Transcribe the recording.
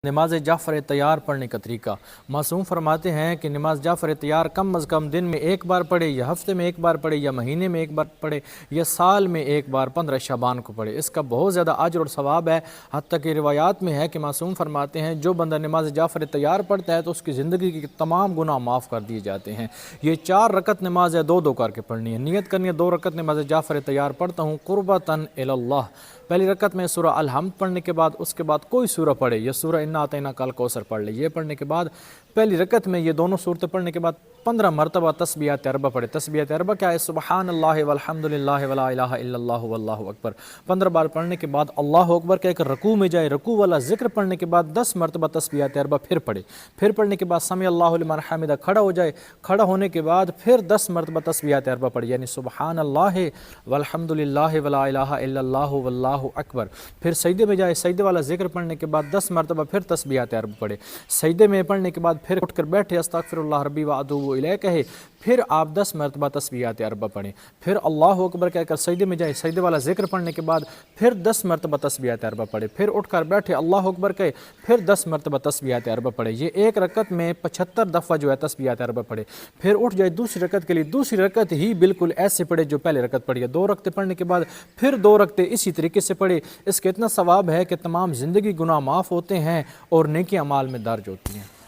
نماز جعفر تیار پڑھنے کا طریقہ۔ معصوم فرماتے ہیں کہ نماز جعفر تیار کم از کم دن میں ایک بار پڑھے، یا ہفتے میں ایک بار پڑھے، یا مہینے میں ایک بار پڑھے، یا سال میں ایک بار 15 شعبان کو پڑھے۔ اس کا بہت زیادہ اجر اور ثواب ہے، حتیٰ کہ روایات میں ہے کہ معصوم فرماتے ہیں جو بندہ نماز جعفر تیار پڑھتا ہے تو اس کی زندگی کے تمام گناہ معاف کر دیے جاتے ہیں۔ یہ 4 رکعت نماز ہے، 2 کر کے پڑھنی ہے۔ نیت کرنی ہے 2 رکعت نماز جعفر تیار پڑھتا ہوں قربتاً الی اللہ۔ پہلی رکعت میں سورہ الحمد پڑھنے کے بعد اس کے بعد کوئی سورہ پڑھے، یا سورہ انا اعطیناک الکوثر پڑھ لے۔ یہ پڑھنے کے بعد پہلی رکعت میں یہ دونوں صورتیں پڑھنے کے بعد 15 مرتبہ تسبیحات اربع پڑھے۔ تسبیحات اربع کیا ہے؟ سبحان اللہ والحمد للہ ولا الہ الا اللہ واللہ اکبر 15 بار پڑھنے کے بعد اللہ اکبر کہہ کر رکوع میں جائے، رکوع والا ذکر پڑھنے کے بعد 10 مرتبہ تسبیحات اربع پھر پڑھے، پھر پڑھنے کے بعد سمع اللہ لمن حمدہ کھڑا ہو جائے، کھڑا ہونے کے بعد پھر 10 مرتبہ تسبیحات اربع پڑھے، یعنی سبحان اللہ والحمد للہ ولا الہ الا اللہ واللہ اکبر۔ پھر سجدے میں جائے، سجدے والا ذکر پڑھنے کے بعد 10 مرتبہ پھر تسبیحات اربع پڑھے، سجدے میں پڑھنے کے بعد پھر اٹھ کر بیٹھے، استغفر اللہ ربی واتوب الیہ کہے، پھر آپ 10 مرتبہ تسبیحات اربع پڑھیں، پھر اللہ اکبر کہہ کر سجدے میں جائے، سجدے والا ذکر پڑھنے کے بعد پھر 10 مرتبہ تسبیحات اربع پڑھے، پھر اٹھ کر بیٹھے، اللہ اکبر کہے، پھر 10 مرتبہ تسبیحات اربع پڑھے۔ یہ ایک رکعت میں 75 دفعہ جو ہے تسبیحات اربع پڑھے، پھر اٹھ جائے دوسری رکعت کے لیے، دوسری رکعت ہی بالکل ایسے پڑھے جو پہلے رکعت پڑھی ہے۔ 2 رکعتیں پڑھنے کے بعد پھر 2 رکعتیں اسی طریقے سے پڑھے۔ اس کے اتنا ثواب ہے کہ تمام زندگی گناہ معاف ہوتے ہیں اور نیکی اعمال میں درج ہوتی ہیں۔